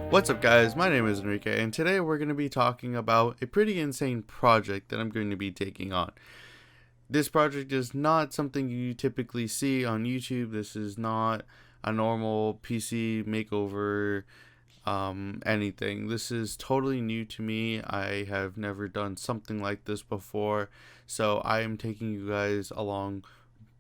What's up guys, my name is Enrique and today we're going to be talking about a pretty insane project that I'm going to be taking on. This project is not something you typically see on YouTube. This is not a normal PC makeover anything. This is totally new to me. I have never done something like this before, so I am taking you guys along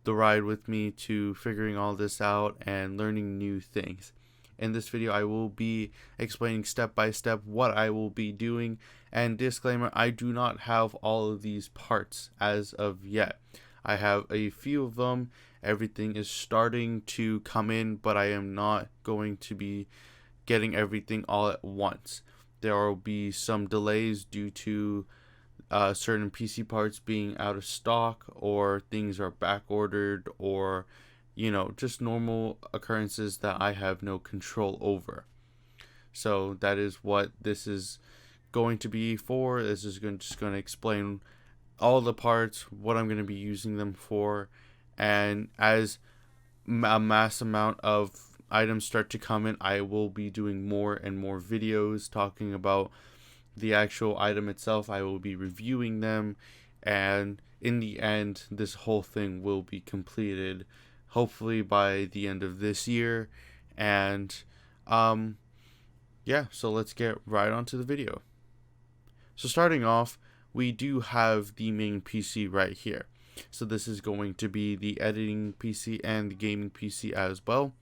the ride with me to figuring all this out and learning new things. In this video, I will be explaining step by step what I will be doing, and disclaimer, I do not have all of these parts as of yet. I have a few of them. Everything is starting to come in, but I am not going to be getting everything all at once. There will be some delays due to certain PC parts being out of stock, or things are back ordered, or just normal occurrences that I have no control over. So that is what this is going to be for. This is just going to explain all the parts, what I'm going to be using them for, and as a mass amount of items start to come in, I will be doing more and more videos talking about the actual item itself. I will be reviewing them, and in the end, this whole thing will be completed hopefully by the end of this year. And yeah, so let's get right onto the video. So starting off, we do have the main PC right here. So this is going to be the editing PC and the gaming PC as well.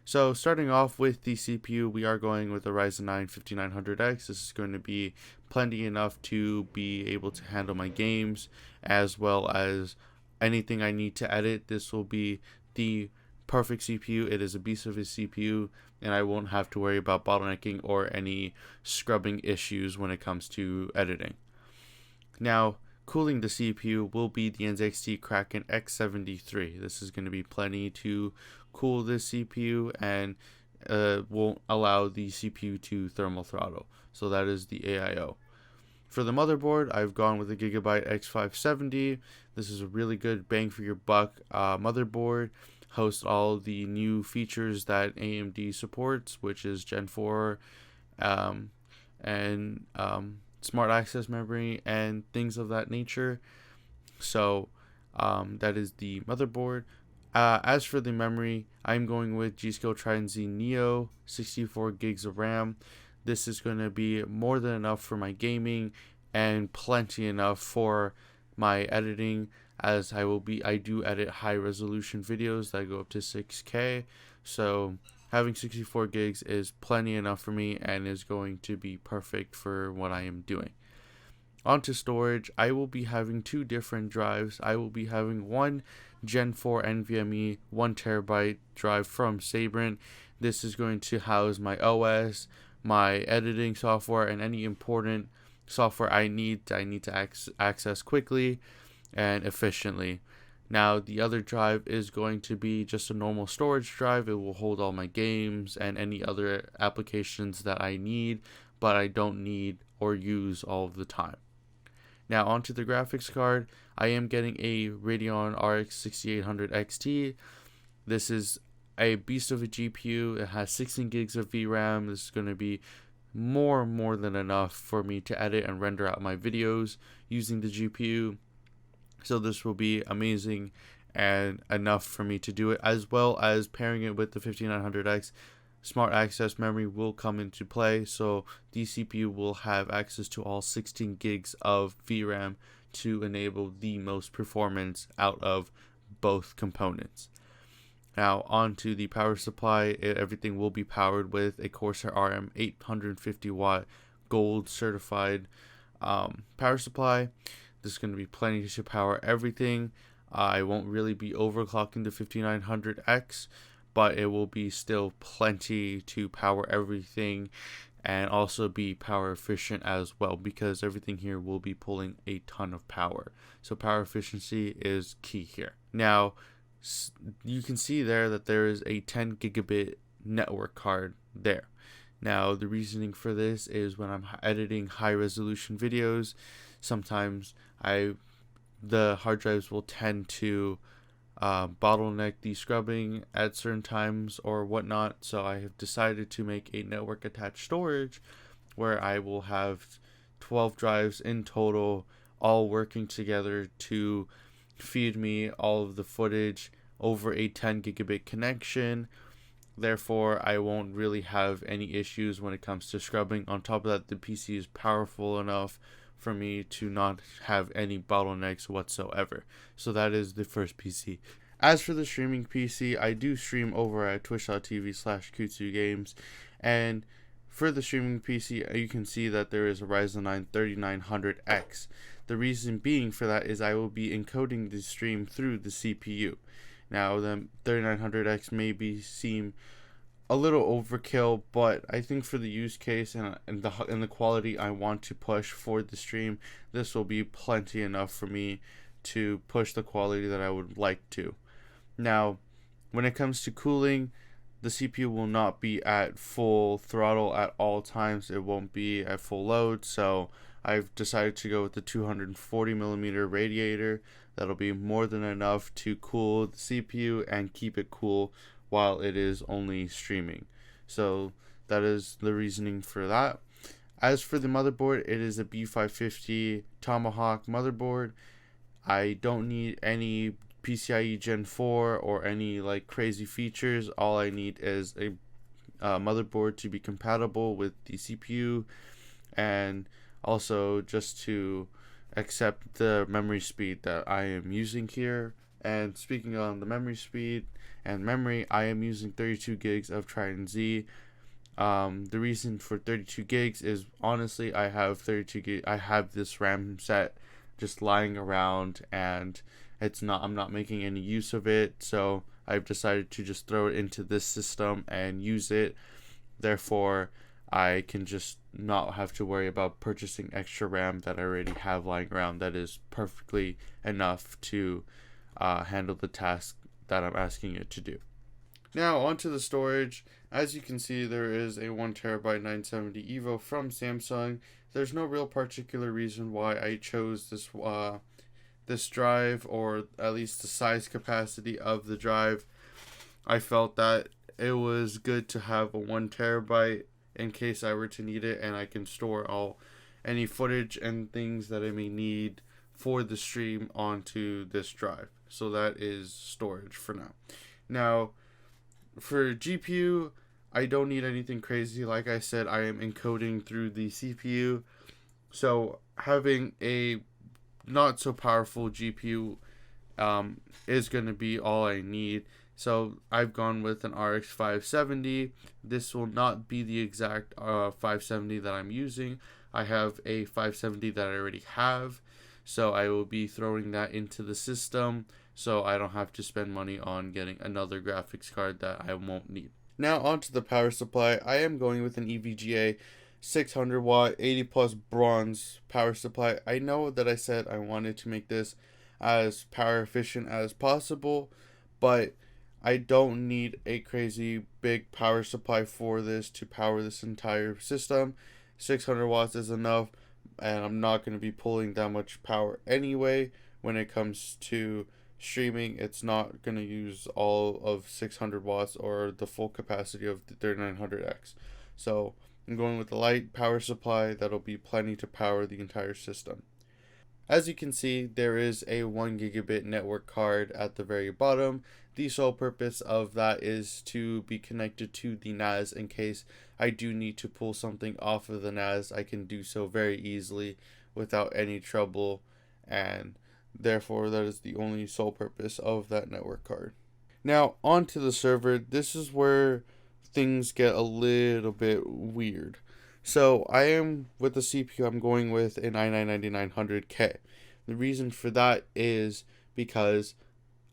So starting off with the CPU, we are going with a Ryzen 9 5900X. This is going to be plenty enough to be able to handle my games as well as anything I need to edit. This will be the perfect CPU. It is a beast of a CPU, and I won't have to worry about bottlenecking or any scrubbing issues when it comes to editing. Now, cooling the CPU will be the NZXT Kraken X73. This is going to be plenty to cool this CPU and won't allow the CPU to thermal throttle. So that is the AIO. For the motherboard, I've gone with a Gigabyte X570. This is a really good bang for your buck motherboard. Hosts all the new features that AMD supports, which is Gen 4 and smart access memory and things of that nature. So that is the motherboard. As for the memory, I'm going with G-Skill Trident Z Neo, 64 gigs of RAM. This is going to be more than enough for my gaming and plenty enough for my editing, as I do edit high resolution videos that go up to 6K. So having 64 gigs is plenty enough for me and is going to be perfect for what I am doing. Onto storage, I will be having two different drives. I will be having one Gen 4 NVMe 1TB drive from Sabrent. This is going to house my OS, my editing software, and any important software I need to access quickly and efficiently. Now, the other drive is going to be just a normal storage drive. It will hold all my games and any other applications that I need, but I don't need or use all of the time. Now, onto the graphics card. I am getting a Radeon RX 6800 XT. This is a beast of a GPU. It has 16 gigs of VRAM. This is going to be more than enough for me to edit and render out my videos using the GPU. So this will be amazing and enough for me to do it, as well as pairing it with the 5900X. Smart access memory will come into play, so the CPU will have access to all 16 gigs of VRAM to enable the most performance out of both components. Now, onto the power supply. Everything will be powered with a Corsair RM 850 watt gold certified power supply. This is going to be plenty to power everything. I won't really be overclocking the 5900X, but it will be still plenty to power everything and also be power efficient as well, because everything here will be pulling a ton of power. So power efficiency is key here. Now, you can see there that there is a 10 gigabit network card there. Now, the reasoning for this is when I'm editing high resolution videos, sometimes the hard drives will tend to bottleneck the scrubbing at certain times or whatnot. So I have decided to make a network attached storage where I will have 12 drives in total, all working together to feed me all of the footage over a 10 gigabit connection. Therefore, I won't really have any issues when it comes to scrubbing. On top of that, the PC is powerful enough for me to not have any bottlenecks whatsoever. So that is the first PC. As for the streaming PC, I do stream over at twitch.tv/Kutsu Games, and for the streaming PC, you can see that there is a Ryzen 9 3900X. The reason being for that is I will be encoding the stream through the CPU. Now, the 3900X seem a little overkill, but I think for the use case and the quality I want to push for the stream, this will be plenty enough for me to push the quality that I would like to. Now, when it comes to cooling, the CPU will not be at full throttle at all times. It won't be at full load, so I've decided to go with the 240mm radiator. That'll be more than enough to cool the CPU and keep it cool while it is only streaming. So that is the reasoning for that. As for the motherboard, it is a B550 Tomahawk motherboard. I don't need any PCIe Gen 4 or any like crazy features. All I need is a motherboard to be compatible with the CPU, and also just to accept the memory speed that I am using here. And speaking on the memory speed and memory, I am using 32 gigs of Trident Z. The reason for 32 gigs is honestly I have 32 gig. I have this RAM set just lying around, and I'm not making any use of it, so I've decided to just throw it into this system and use it. Therefore, I can just not have to worry about purchasing extra RAM that I already have lying around. That is perfectly enough to handle the task that I'm asking it to do. Now onto the storage. As you can see, there is a 1TB 970 EVO from Samsung. There's no real particular reason why I chose this drive, or at least the size capacity of the drive. I felt that it was good to have a 1TB in case I were to need it, and I can store any footage and things that I may need for the stream onto this drive. So that is storage for now. Now, for GPU, I don't need anything crazy. Like I said, I am encoding through the CPU. So having a not so powerful GPU is going to be all I need. So I've gone with an RX 570. This will not be the exact 570 that I'm using. I have a 570 that I already have, so I will be throwing that into the system so I don't have to spend money on getting another graphics card that I won't need. Now onto the power supply. I am going with an EVGA 600 watt 80 plus bronze power supply. I know that I said I wanted to make this as power efficient as possible, but I don't need a crazy big power supply for this to power this entire system. 600 watts is enough, and I'm not going to be pulling that much power anyway. When it comes to streaming, it's not going to use all of 600 watts or the full capacity of the 3900X. So I'm going with the light power supply that'll be plenty to power the entire system. As you can see, there is a 1 gigabit network card at the very bottom. The sole purpose of that is to be connected to the NAS in case I do need to pull something off of the NAS. I can do so very easily without any trouble, and therefore that is the only sole purpose of that network card. Now onto the server. This is where things get a little bit weird. So I am with the CPU. I'm going with an i9-9900K. The reason for that is because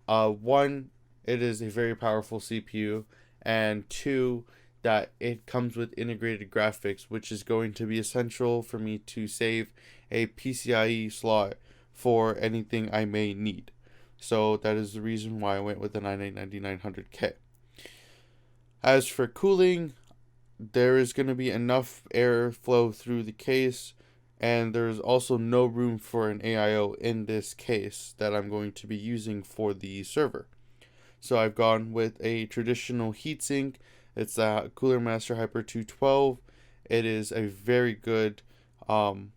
one, it is a very powerful CPU, and two, that it comes with integrated graphics, which is going to be essential for me to save a PCIe slot for anything I may need. So that is the reason why I went with an i9-9900K. As for cooling, there is going to be enough air flow through the case, and there's also no room for an AIO in this case that I'm going to be using for the server. So I've gone with a traditional heatsink. It's the Cooler Master Hyper 212. It is a very good um,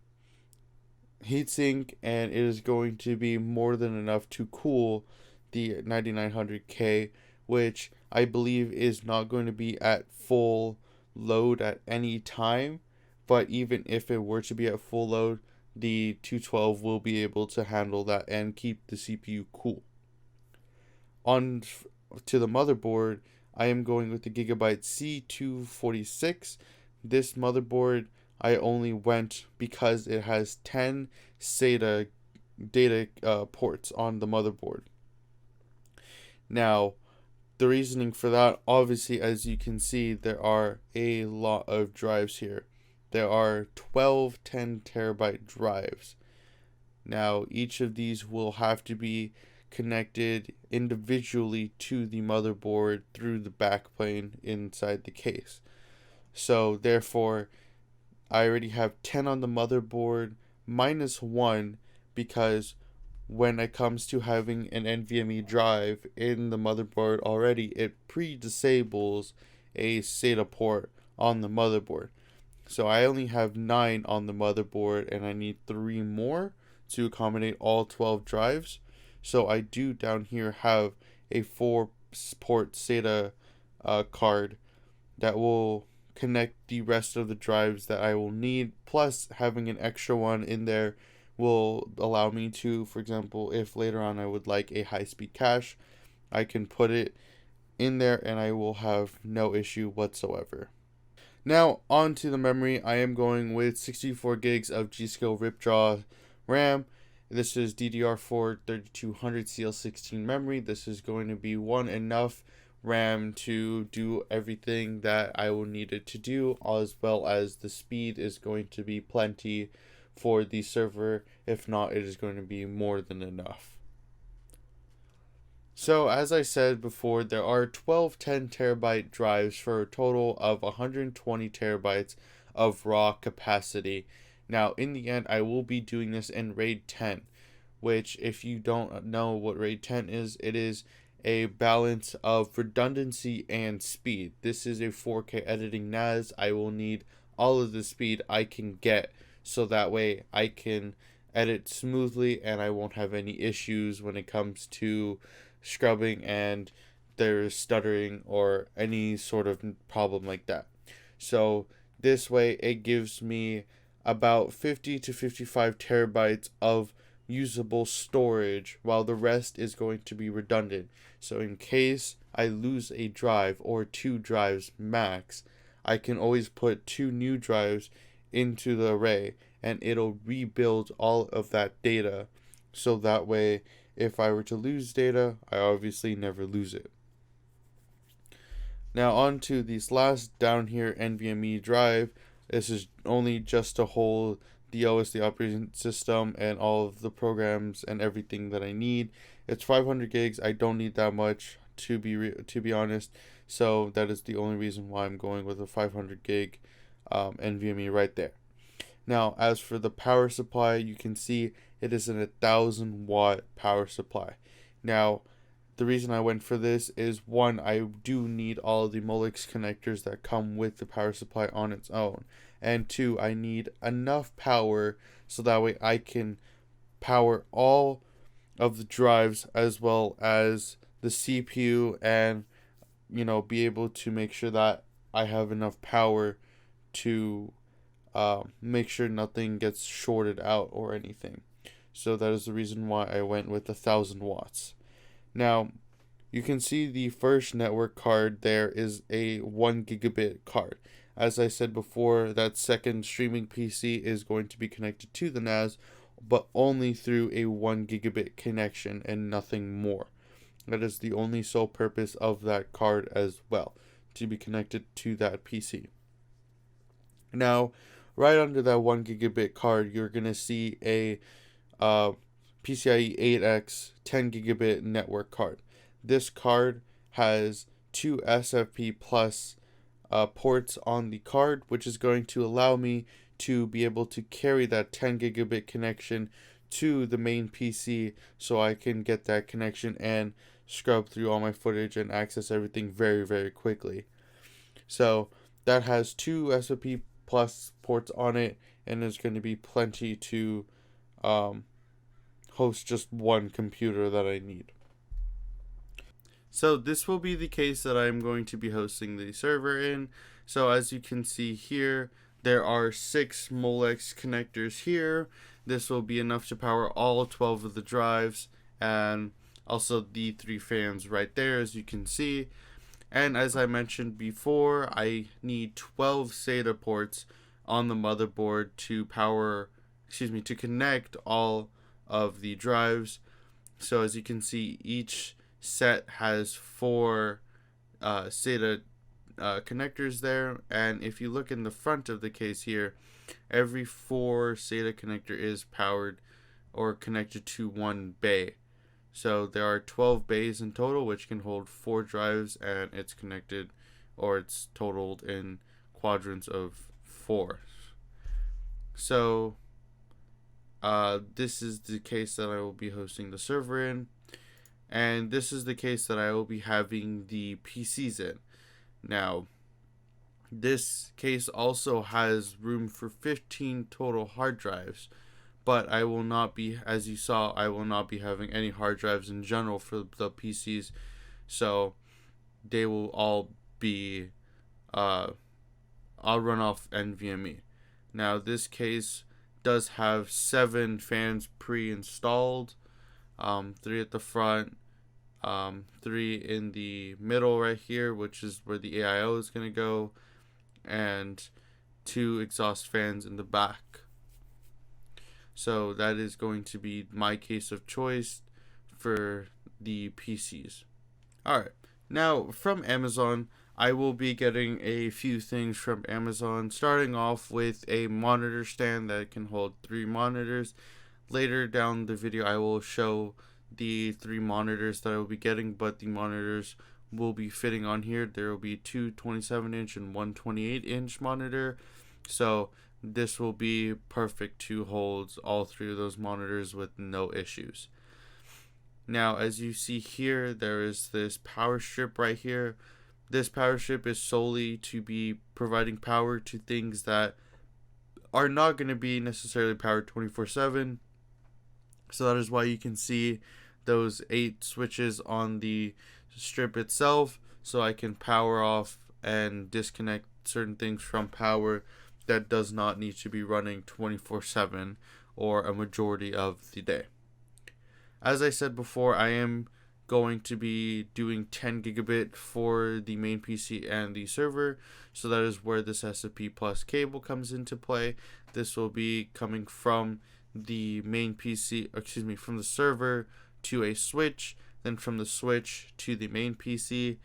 heatsink, and it is going to be more than enough to cool the 9900K, which I believe is not going to be at full load at any time. But even if it were to be at full load, the 212 will be able to handle that and keep the CPU cool. On to the motherboard, I am going with the Gigabyte C246. This motherboard I only went because it has 10 SATA data ports on the motherboard. Now, the reasoning for that, obviously, as you can see, there are a lot of drives here. There are 12 10 terabyte drives. Now, each of these will have to be connected individually to the motherboard through the backplane inside the case. So, therefore, I already have 10 on the motherboard minus 1 because when it comes to having an NVMe drive in the motherboard already, it pre-disables a SATA port on the motherboard. So I only have 9 on the motherboard and I need 3 more to accommodate all 12 drives. So I do down here have a 4 port SATA card that will connect the rest of the drives that I will need. Plus, having an extra one in there will allow me to, for example, if later on I would like a high-speed cache, I can put it in there and I will have no issue whatsoever. Now, on to the memory. I am going with 64 gigs of G.Skill Ripjaw RAM. This is DDR4 3200 CL16 memory. This is going to be enough RAM to do everything that I will need it to do, as well as the speed is going to be plenty for the server. If not, it is going to be more than enough. So, as I said before, there are 12 10 terabyte drives for a total of 120 terabytes of raw capacity. Now, in the end, I will be doing this in RAID 10, which, if you don't know what RAID 10 is, it is a balance of redundancy and speed. This is a 4K editing NAS. I will need all of the speed I can get so that way I can edit smoothly and I won't have any issues when it comes to scrubbing and there's stuttering or any sort of problem like that. So this way it gives me about 50 to 55 terabytes of usable storage, while the rest is going to be redundant. So in case I lose a drive or 2 drives max, I can always put 2 new drives into the array and it'll rebuild all of that data, so that way if I were to lose data, I obviously never lose it. Now on to this last down here NVMe drive. This is only just to hold the OS, the operating system, and all of the programs and everything that I need. It's 500 gigs. I don't need that much to be honest. So that is the only reason why I'm going with a 500 gig NVMe right there. Now, as for the power supply, you can see it is an 1,000 watt power supply. Now, the reason I went for this is, one, I do need all of the Molex connectors that come with the power supply on its own. And two, I need enough power so that way I can power all of the drives as well as the CPU and, be able to make sure that I have enough power to make sure nothing gets shorted out or anything. So that is the reason why I went with 1,000 watts. Now, you can see the first network card there is a 1 gigabit card. As I said before, that second streaming PC is going to be connected to the NAS, but only through a 1 gigabit connection and nothing more. That is the only sole purpose of that card as well, to be connected to that PC. Now, right under that 1 gigabit card, you're going to see a PCIe 8X 10 gigabit network card. This card has 2 SFP plus ports on the card, which is going to allow me to be able to carry that 10 gigabit connection to the main PC so I can get that connection and scrub through all my footage and access everything very, very quickly. So that has two SOP plus ports on it, and there's going to be plenty to um, host just one computer that I need. So this will be the case that I'm going to be hosting the server in. So as you can see here, there are 6 Molex connectors here. This will be enough to power all 12 of the drives, and also the 3 fans right there, as you can see. And as I mentioned before, I need 12 SATA ports on the motherboard to to connect all of the drives. So as you can see, each set has 4 SATA connectors there, and if you look in the front of the case here, every 4 SATA connector is powered or connected to one bay. So there are 12 bays in total, which can hold 4 drives, and it's connected, or it's totaled in quadrants of 4. So this is the case that I will be hosting the server in, and this is the case that I will be having the PCs in. Now, this case also has room for 15 total hard drives, but I will not be, as you saw, I will not be having any hard drives in general for the PCs, so they will all be, I'll run off NVMe. Now, this case does have 7 fans pre-installed, 3 at the front, 3 in the middle right here, which is where the AIO is going to go, and 2 exhaust fans in the back. So that is going to be my case of choice for the PCs. Alright, now from Amazon, I will be getting a few things from Amazon, starting off with a monitor stand that can hold 3 monitors. Later down the video, I will show the 3 monitors that I will be getting, but the monitors will be fitting on here. There will be 2 27-inch and 1 28-inch monitor, so this will be perfect to hold all 3 of those monitors with no issues. Now, as you see here, there is this power strip right here. This power strip is solely to be providing power to things that are not going to be necessarily powered 24/7. So that is why you can see those 8 switches on the strip itself, so I can power off and disconnect certain things from power that does not need to be running 24/7 or a majority of the day. As I said before, I am going to be doing 10 gigabit for the main PC and the server, so that is where this SFP plus cable comes into play. This will be coming from the main PC, from the server to a switch, then from the switch to the main PC.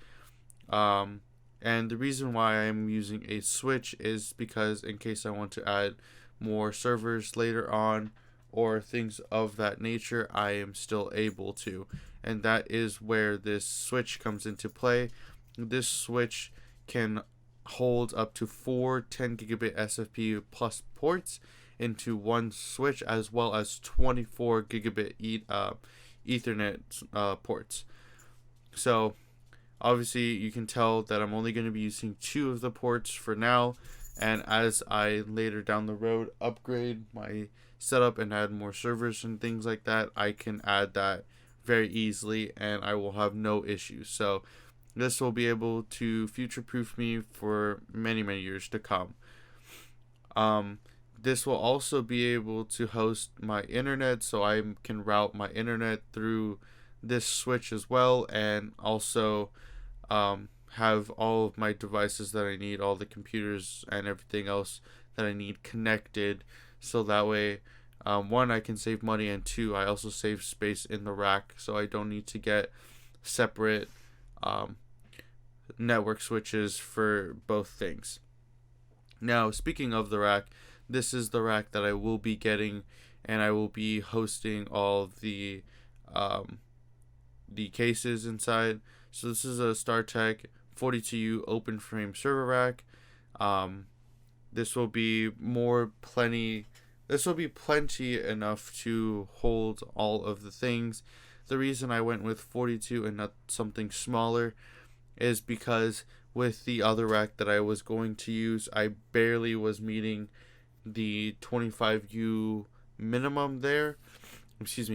And the reason why I'm using a switch is because in case I want to add more servers later on or things of that nature, I am still able to. And that is where this switch comes into play. This switch can hold up to 4 10 gigabit SFP plus ports into one switch, as well as 24 gigabit Ethernet ports. So obviously you can tell that I'm only going to be using 2 of the ports for now, and as I later down the road upgrade my setup and add more servers and things like that, I can add that very easily and I will have no issues. So this will be able to future-proof me for many, many years to come. This will also be able to host my internet, so I can route my internet through this switch as well, and also have all of my devices that I need, all the computers and everything else that I need connected, so that way, 1, I can save money, and 2, I also save space in the rack, so I don't need to get separate network switches for both things. Now, speaking of the rack, this is the rack that I will be getting, and I will be hosting all of the cases inside. So this is a StarTech 42U open frame server rack. This will be plenty enough to hold all of the things. the reason I went with 42 and not something smaller is because with the other rack that I was going to use, I barely was meeting the 25U minimum there,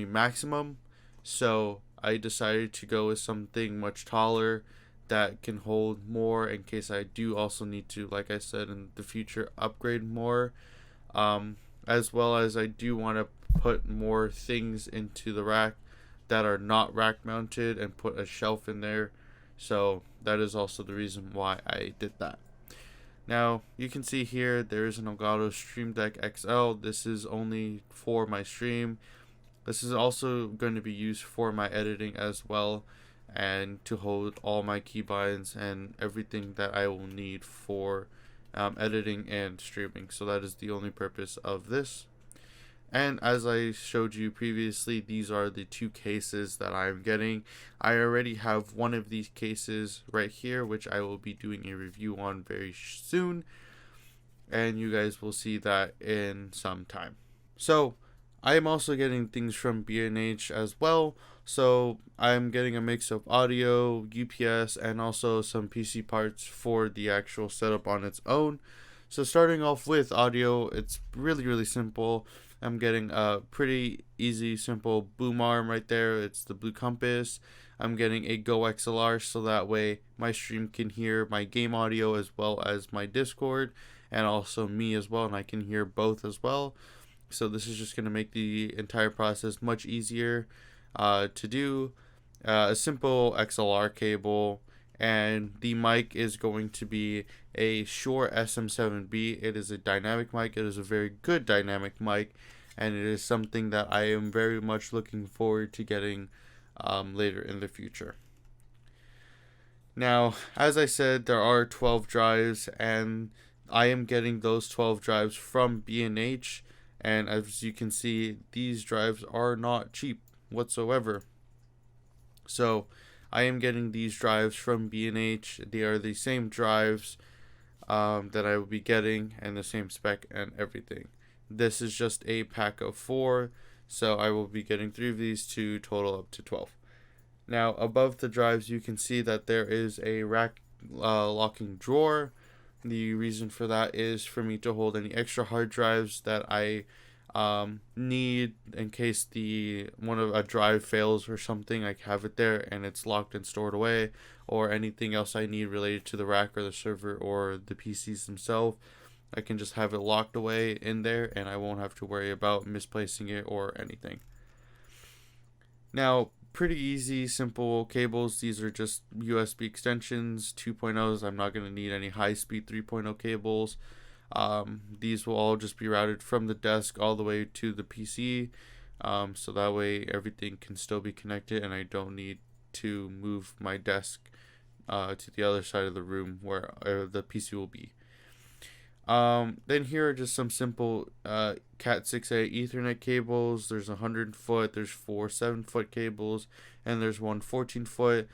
maximum. So I decided to go with something much taller that can hold more in case I do also need to, like I said, in the future upgrade more. As well as I do want to put more things into the rack that are not rack mounted and put a shelf in there. So that is also the reason why I did that. Now you can see here there is an Elgato Stream Deck XL. This is only for my stream. This is also going to be used for my editing as well, and to hold all my keybinds and everything that I will need for editing and streaming. So that is the only purpose of this. And as I showed you previously, these are the two cases that I'm getting. I already have one of these cases right here, which I will be doing a review on very soon, and you guys will see that in some time. So I am also getting things from B&H as well. So I'm getting a mix of audio, UPS, and also some PC parts for the actual setup on its own. So starting off with audio, it's really simple. I'm getting a pretty easy, simple boom arm right there. It's the Blue Compass. I'm getting a Go XLR so that way my stream can hear my game audio as well as my Discord, and also me as well, and I can hear both as well. So this is just going to make the entire process much easier to do. A simple XLR cable, and the mic is going to be a Shure SM7B. It is a dynamic mic. It is a very good dynamic mic, and it is something that I am very much looking forward to getting later in the future. Now, as I said, there are 12 drives, and I am getting those 12 drives from B&H, and as you can see, these drives are not cheap whatsoever. So I am getting these drives from B&H. They are the same drives that I will be getting, and the same spec and everything. This is just a pack of 4, so I will be getting 3 of these to total up to 12. Now above the drives you can see that there is a rack locking drawer. The reason for that is for me to hold any extra hard drives that I need in case a drive fails or something. I have it there and it's locked and stored away, or anything else I need related to the rack or the server or the PCs themselves. I can just have it locked away in there and I won't have to worry about misplacing it or anything. Now, pretty easy, simple cables. These are just USB extensions, 2.0s. I'm not going to need any high-speed 3.0 cables. These will all just be routed from the desk all the way to the PC, so that way everything can still be connected and I don't need to move my desk to the other side of the room where the PC will be. Then here are just some simple Cat 6A Ethernet cables. There's 100 foot, there's 4 7-foot cables, and there's one 14-foot.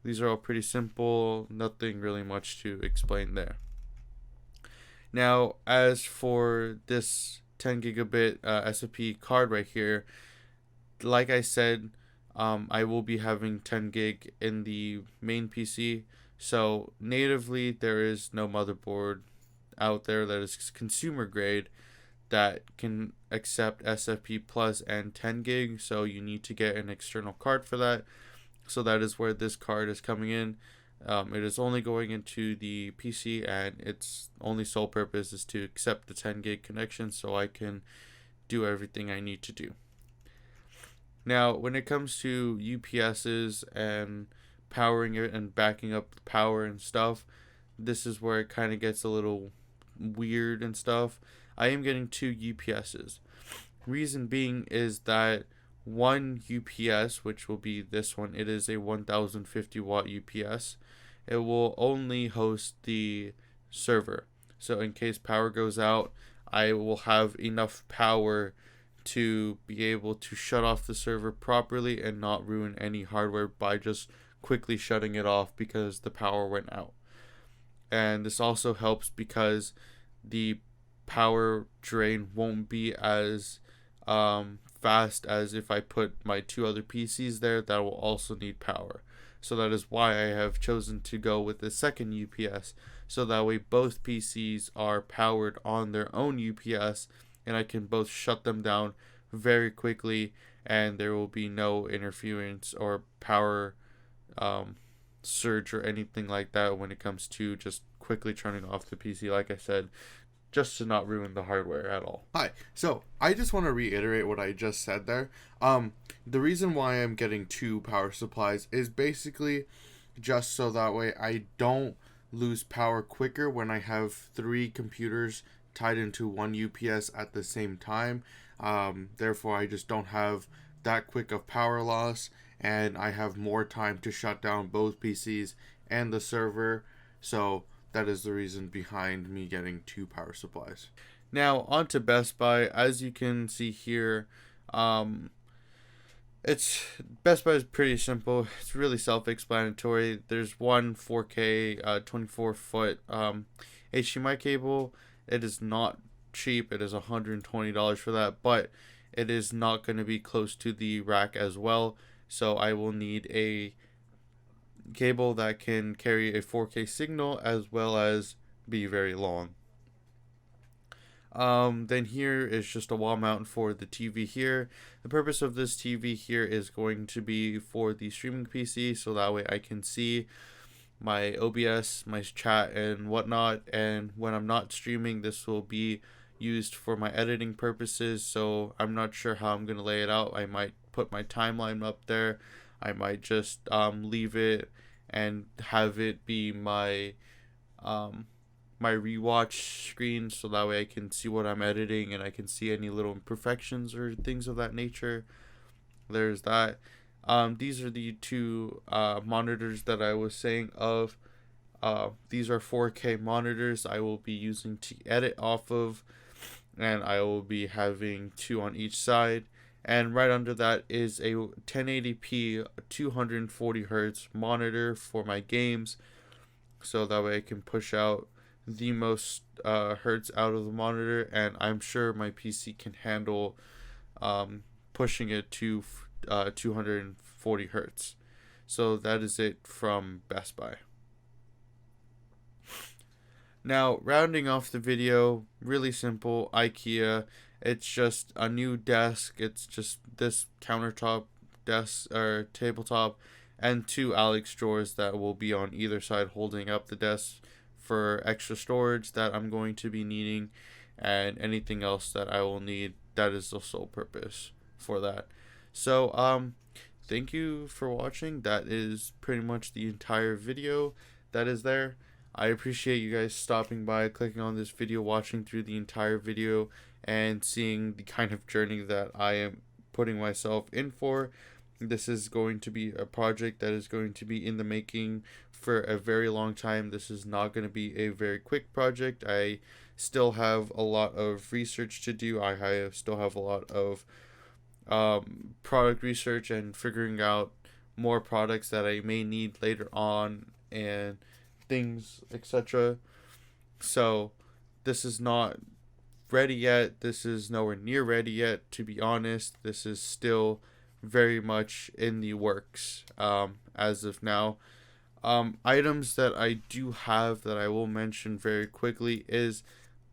These are all pretty simple, nothing really much to explain there. Now, as for this 10 gigabit SFP card right here, like I said, I will be having 10 gig in the main PC. So natively, there is no motherboard out there that is consumer grade that can accept SFP plus and 10 gig. So you need to get an external card for that. So that is where this card is coming in. It is only going into the PC, and its only sole purpose is to accept the 10 gig connection so I can do everything I need to do. Now, when it comes to UPSs and powering it and backing up the power and stuff, this is where it kind of gets a little weird and stuff. I am getting 2 UPSs. Reason being is that one UPS, which will be this one, it is a 1050 watt UPS. It will only host the server. So in case power goes out, I will have enough power to be able to shut off the server properly and not ruin any hardware by just quickly shutting it off because the power went out. And this also helps because the power drain won't be as fast as if I put my 2 other PCs there that will also need power. So that is why I have chosen to go with the second UPS, so that way both PCs are powered on their own UPS and I can both shut them down very quickly, and there will be no interference or power surge or anything like that when it comes to just quickly turning off the PC, like I said, just to not ruin the hardware at all. Hi. So I just want to reiterate what I just said there. The reason why I'm getting 2 power supplies is basically just so that way I don't lose power quicker when I have 3 computers tied into one UPS at the same time. Therefore, I just don't have that quick of power loss, and I have more time to shut down both PCs and the server. So that is the reason behind me getting 2 power supplies. Now on to Best Buy. As you can see here, it's Best Buy is pretty simple. It's really self-explanatory. There's one 4K 24-foot HDMI cable. It is not cheap. It is $120 for that, but it is not going to be close to the rack as well. So I will need a cable that can carry a 4K signal as well as be very long. Then here is just a wall mount for the TV here. The purpose of this TV here is going to be for the streaming PC, so that way I can see my OBS, my chat, and whatnot. And when I'm not streaming, this will be used for my editing purposes. So I'm not sure how I'm gonna lay it out. I might put my timeline up there. I might just leave it and have it be my my rewatch screen, so that way I can see what I'm editing and I can see any little imperfections or things of that nature. There's that. These are the 2 monitors that I was saying of. These are 4K monitors I will be using to edit off of, and I will be having 2 on each side. And right under that is a 1080p 240 hertz monitor for my games, so that way I can push out the most hertz out of the monitor, and I'm sure my PC can handle pushing it to 240 hertz. So that is it from Best Buy. Now, rounding off the video, really simple, IKEA. It's just a new desk. It's just this countertop desk or tabletop and 2 Alex drawers that will be on either side holding up the desk for extra storage that I'm going to be needing, and anything else that I will need. That is the sole purpose for that. So thank you for watching. That is pretty much the entire video that is there. I appreciate you guys stopping by, clicking on this video, watching through the entire video, and seeing the kind of journey that I am putting myself in for. This is going to be a project that is going to be in the making for a very long time. This is not going to be a very quick project. I still have a lot of research to do. I still have a lot of product research and figuring out more products that I may need later on and things, etc. So this is not ready yet. This is nowhere near ready yet, to be honest. This is still very much in the works as of now. Items that I do have that I will mention very quickly is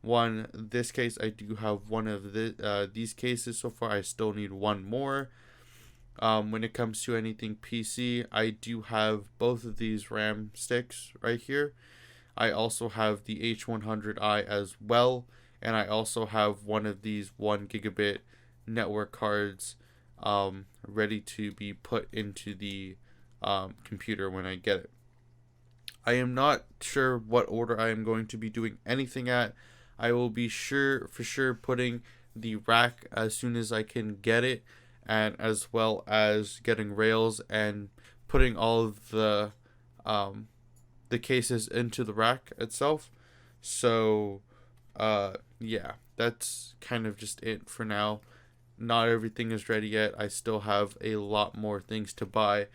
one. This case, I do have one of these cases so far. I still need one more. When it comes to anything PC, I do have both of these RAM sticks right here. I also have the H100i as well, and I also have one of these 1 gigabit network cards ready to be put into the computer when I get it. I am not sure what order I am going to be doing anything at. I will be for sure putting the rack as soon as I can get it, and as well as getting rails and putting all of the cases into the rack itself. So yeah, that's kind of just it for now. Not everything is ready yet. I still have a lot more things to buy.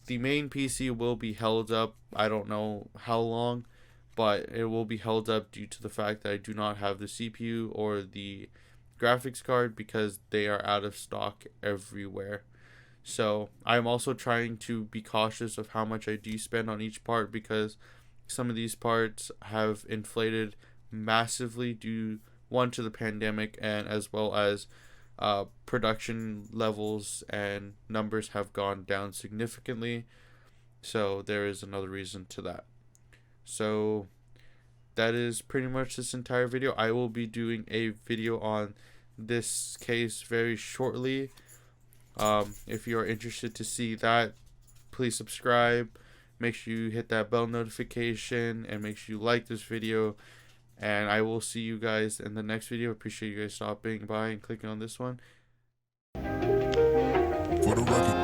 The main PC will be held up. I don't know how long, but it will be held up due to the fact that I do not have the CPU or the graphics card because they are out of stock everywhere. So I'm also trying to be cautious of how much I do spend on each part, because some of these parts have inflated massively due, one, to the pandemic, and as well as production levels and numbers have gone down significantly. So there is another reason to that. So that is pretty much this entire video. I will be doing a video on this case very shortly. If you are interested to see that, please subscribe. Make sure you hit that bell notification and make sure you like this video. And I will see you guys in the next video. Appreciate you guys stopping by and clicking on this one. For the record.